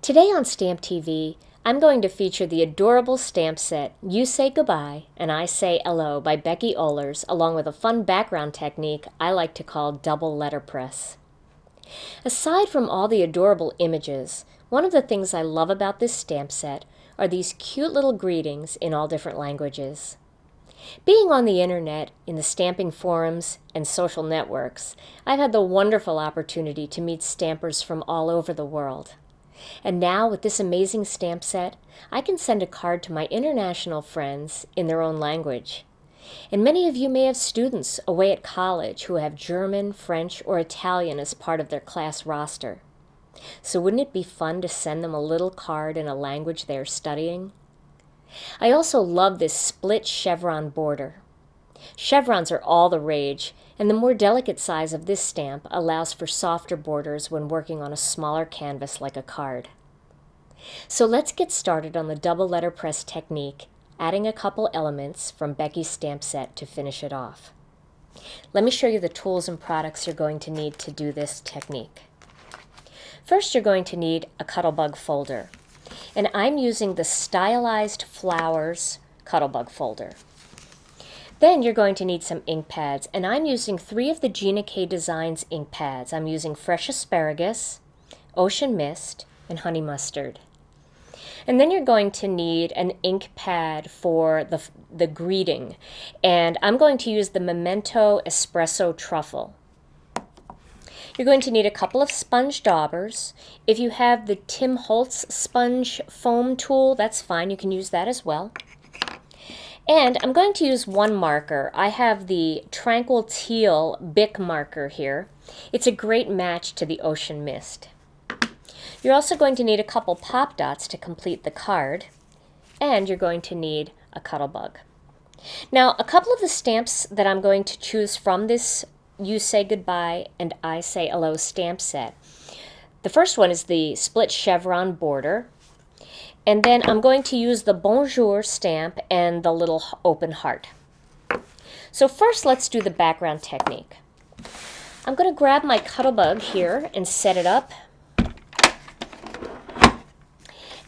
Today on Stamp TV, I'm going to feature the adorable stamp set You Say Goodbye and I Say Hello by Becky Ohlers, along with a fun background technique I like to call double letterpress. Aside from all the adorable images, one of the things I love about this stamp set are these cute little greetings in all different languages. Being on the internet, in the stamping forums and social networks, I've had the wonderful opportunity to meet stampers from all over the world. And now, with this amazing stamp set, I can send a card to my international friends in their own language. And many of you may have students away at college who have German, French, or Italian as part of their class roster. So wouldn't it be fun to send them a little card in a language they are studying? I also love this split chevron border. Chevrons are all the rage, and the more delicate size of this stamp allows for softer borders when working on a smaller canvas like a card. So let's get started on the double letterpress technique, adding a couple elements from Becky's stamp set to finish it off. Let me show you the tools and products you're going to need to do this technique. First, you're going to need a Cuttlebug folder, and I'm using the Stylized Flowers Cuttlebug folder. Then you're going to need some ink pads, and I'm using 3 of the Gina K Designs ink pads. I'm using Fresh Asparagus, Ocean Mist, and Honey Mustard. And then you're going to need an ink pad for the greeting, and I'm going to use the Memento Espresso Truffle. You're going to need a couple of sponge daubers. If you have the Tim Holtz sponge foam tool, that's fine. You can use that as well. And I'm going to use one marker. I have the Tranquil Teal Bic marker here. It's a great match to the Ocean Mist. You're also going to need a couple pop dots to complete the card, and you're going to need a Cuttlebug. Now, a couple of the stamps that I'm going to choose from this You Say Goodbye and I Say Hello stamp set. The first one is the split chevron border. And then I'm going to use the Bonjour stamp and the little open heart. So first, let's do the background technique. I'm going to grab my Cuttlebug here and set it up.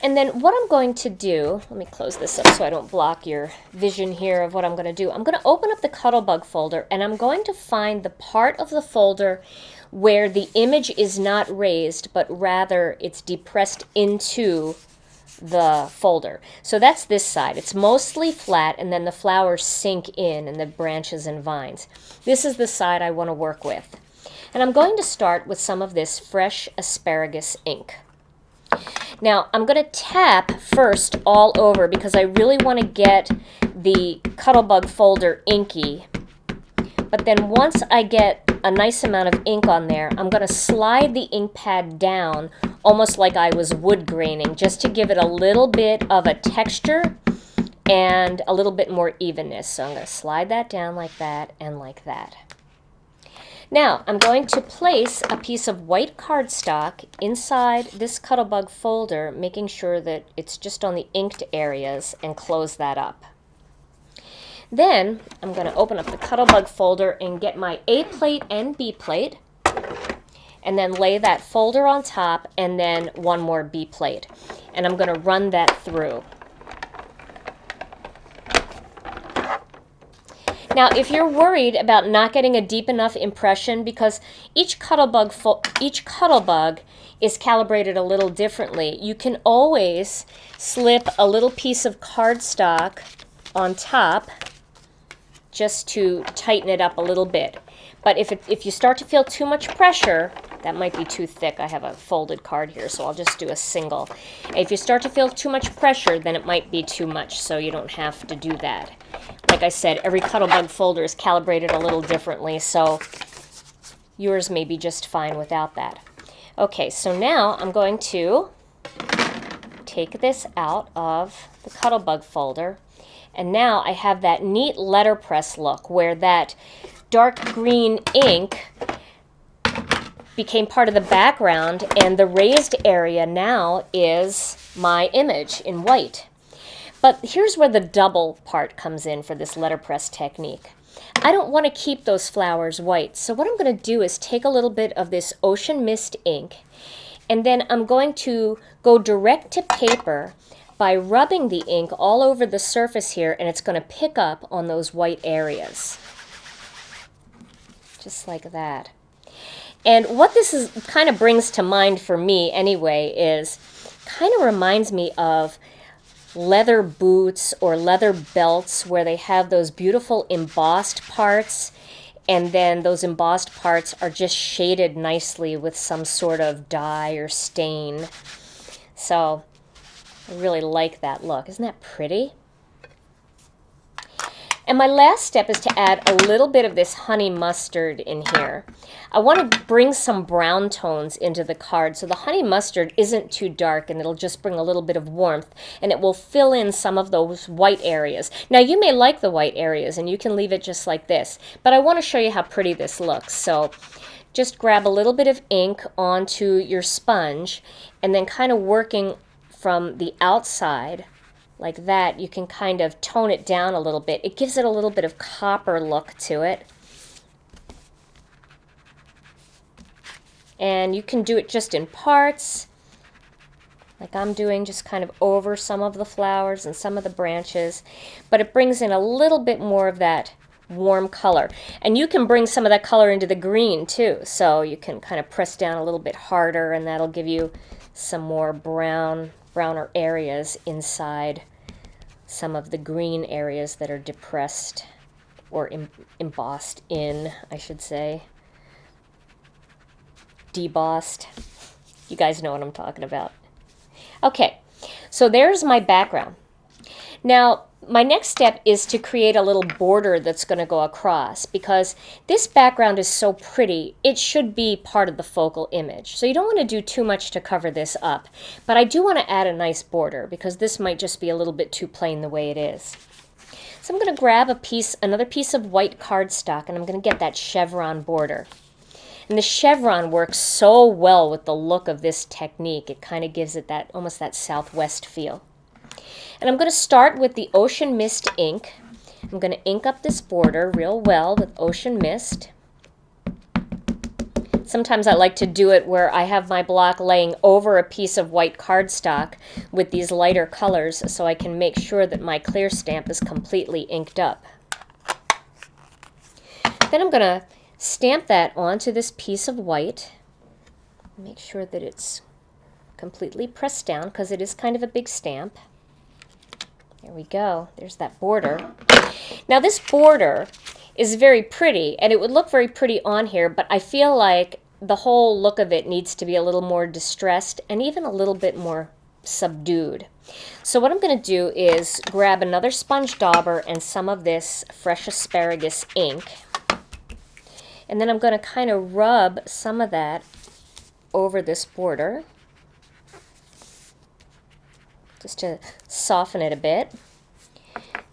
And then what I'm going to do, let me close this up so I don't block your vision here of what I'm going to do. I'm going to open up the Cuttlebug folder, and I'm going to find the part of the folder where the image is not raised, but rather it's depressed into the folder. So that's this side. It's mostly flat, and then the flowers sink in and the branches and vines. This is the side I want to work with. And I'm going to start with some of this Fresh Asparagus ink. Now, I'm going to tap first all over because I really want to get the Cuttlebug folder inky. But then once I get a nice amount of ink on there, I'm going to slide the ink pad down almost like I was wood graining, just to give it a little bit of a texture and a little bit more evenness. So I'm going to slide that down like that and like that. Now, I'm going to place a piece of white cardstock inside this Cuttlebug folder, making sure that it's just on the inked areas, and close that up. Then, I'm going to open up the Cuttlebug folder and get my A plate and B plate, and then lay that folder on top, and then one more B plate. And I'm going to run that through. Now, if you're worried about not getting a deep enough impression, because each Cuttlebug is calibrated a little differently, you can always slip a little piece of cardstock on top just to tighten it up a little bit. But if you start to feel too much pressure, that might be too thick. I have a folded card here, so I'll just do a single. If you start to feel too much pressure, then it might be too much, so you don't have to do that. Like I said, every Cuttlebug folder is calibrated a little differently, so yours may be just fine without that. Okay, so now I'm going to take this out of the Cuttlebug folder, and now I have that neat letterpress look where that dark green ink became part of the background, and the raised area now is my image in white. But here's where the double part comes in for this letterpress technique. I don't want to keep those flowers white, so what I'm going to do is take a little bit of this Ocean Mist ink And then I'm going to go direct to paper by rubbing the ink all over the surface here, and it's going to pick up on those white areas. Just like that. And what this is kind of brings to mind for me anyway is kind of reminds me of leather boots or leather belts where they have those beautiful embossed parts, and then those embossed parts are just shaded nicely with some sort of dye or stain. So I really like that look. Isn't that pretty? And my last step is to add a little bit of this honey mustard in here. I want to bring some brown tones into the card, so the honey mustard isn't too dark, and it'll just bring a little bit of warmth, and it will fill in some of those white areas. Now, you may like the white areas, and you can leave it just like this, but I want to show you how pretty this looks. So just grab a little bit of ink onto your sponge, and then kind of working from the outside like that, you can kind of tone it down a little bit. It gives it a little bit of copper look to it. And you can do it just in parts, like I'm doing, just kind of over some of the flowers and some of the branches. But it brings in a little bit more of that warm color. And you can bring some of that color into the green too. So you can kind of press down a little bit harder, and that'll give you some more browner areas inside some of the green areas that are depressed or embossed in, I should say. Debossed. You guys know what I'm talking about. Okay, so there's my background. Now, my next step is to create a little border that's going to go across, because this background is so pretty, it should be part of the focal image. So you don't want to do too much to cover this up, but I do want to add a nice border because this might just be a little bit too plain the way it is. So I'm going to grab another piece of white cardstock, and I'm going to get that chevron border. And the chevron works so well with the look of this technique. It kind of gives it that almost that Southwest feel. And I'm going to start with the Ocean Mist ink. I'm going to ink up this border real well with Ocean Mist. Sometimes I like to do it where I have my block laying over a piece of white cardstock with these lighter colors, so I can make sure that my clear stamp is completely inked up. Then I'm going to stamp that onto this piece of white. Make sure that it's completely pressed down because it is kind of a big stamp. There we go. There's that border. Now this border is very pretty, and it would look very pretty on here, but I feel like the whole look of it needs to be a little more distressed and even a little bit more subdued. So what I'm going to do is grab another sponge dauber and some of this fresh asparagus ink, and then I'm going to kind of rub some of that over this border, just to soften it a bit.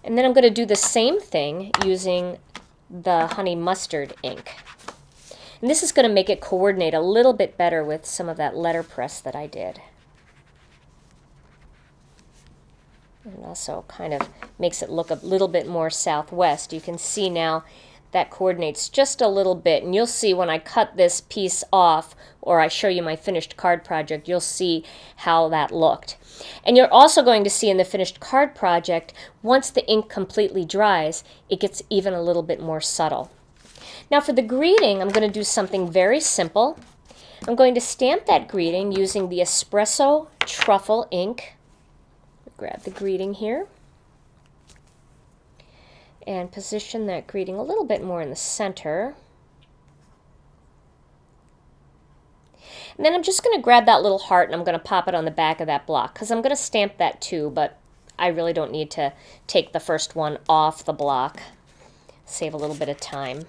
And then I'm going to do the same thing using the honey mustard ink. And this is going to make it coordinate a little bit better with some of that letterpress that I did. And also kind of makes it look a little bit more Southwest. You can see now that coordinates just a little bit, and you'll see when I cut this piece off or I show you my finished card project, you'll see how that looked. And you're also going to see in the finished card project, once the ink completely dries, it gets even a little bit more subtle. Now for the greeting, I'm going to do something very simple. I'm going to stamp that greeting using the espresso truffle ink. Grab the greeting here and position that greeting a little bit more in the center. And then I'm just going to grab that little heart and I'm going to pop it on the back of that block because I'm going to stamp that too, but I really don't need to take the first one off the block. Save a little bit of time.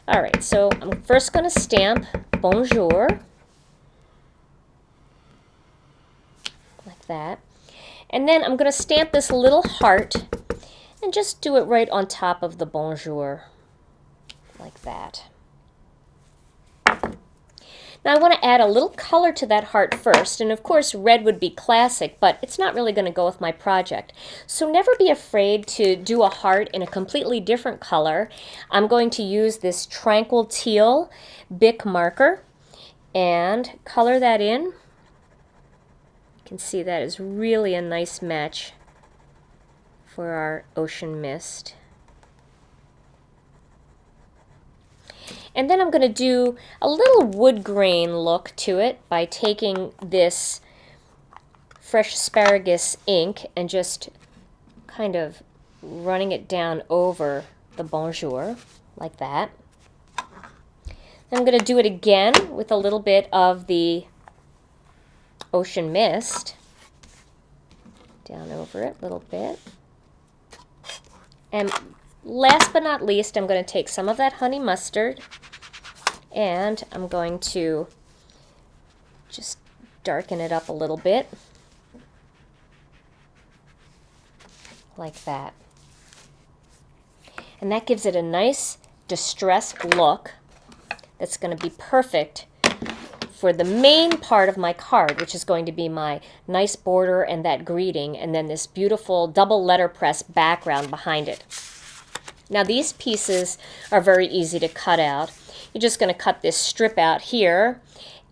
Alright, so I'm first going to stamp Bonjour, like that. And then I'm going to stamp this little heart and just do it right on top of the Bonjour, like that. Now I want to add a little color to that heart first, and of course red would be classic, but it's not really going to go with my project. So never be afraid to do a heart in a completely different color. I'm going to use this Tranquil Teal Bic marker, and color that in. You can see that is really a nice match for our ocean mist. And then I'm going to do a little wood grain look to it by taking this fresh asparagus ink and just kind of running it down over the bonjour like that. Then I'm going to do it again with a little bit of the ocean mist down over it a little bit. And last but not least, I'm going to take some of that honey mustard and I'm going to just darken it up a little bit like that. And that gives it a nice distressed look that's going to be perfect for the main part of my card, which is going to be my nice border and that greeting, and then this beautiful double letterpress background behind it. Now these pieces are very easy to cut out. You're just going to cut this strip out here,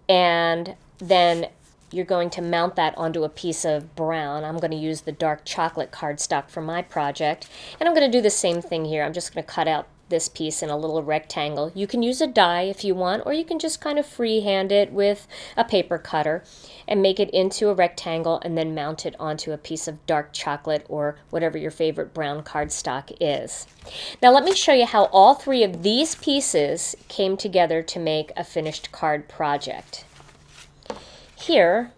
and then you're going to mount that onto a piece of brown. I'm going to use the dark chocolate cardstock for my project, and I'm going to do the same thing here. I'm just going to cut out this piece in a little rectangle. You can use a die if you want, or you can just kind of freehand it with a paper cutter and make it into a rectangle and then mount it onto a piece of dark chocolate or whatever your favorite brown cardstock is. Now let me show you how all three of these pieces came together to make a finished card project. Here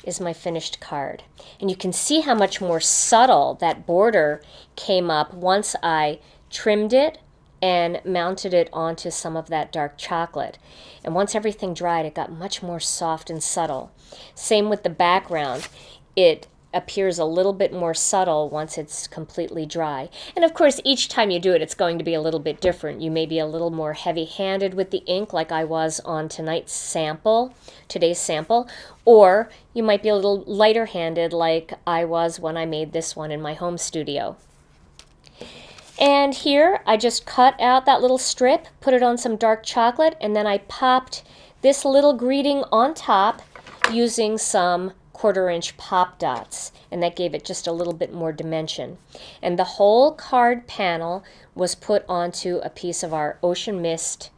is my finished card, and you can see how much more subtle that border came up once I trimmed it and mounted it onto some of that dark chocolate. And once everything dried, it got much more soft and subtle. Same with the background. It appears a little bit more subtle once it's completely dry. And of course, each time you do it, it's going to be a little bit different. You may be a little more heavy-handed with the ink, like I was on today's sample, or you might be a little lighter-handed like I was when I made this one in my home studio. And here I just cut out that little strip, put it on some dark chocolate, and then I popped this little greeting on top using some 1/4-inch pop dots, and that gave it just a little bit more dimension. And the whole card panel was put onto a piece of our ocean mist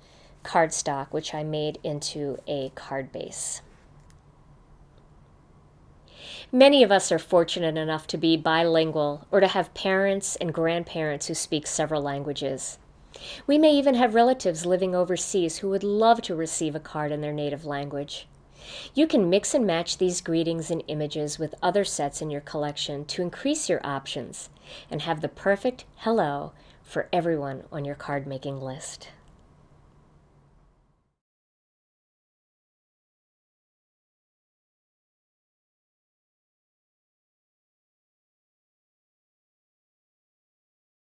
cardstock, which I made into a card base. Many of us are fortunate enough to be bilingual or to have parents and grandparents who speak several languages. We may even have relatives living overseas who would love to receive a card in their native language. You can mix and match these greetings and images with other sets in your collection to increase your options and have the perfect hello for everyone on your card making list.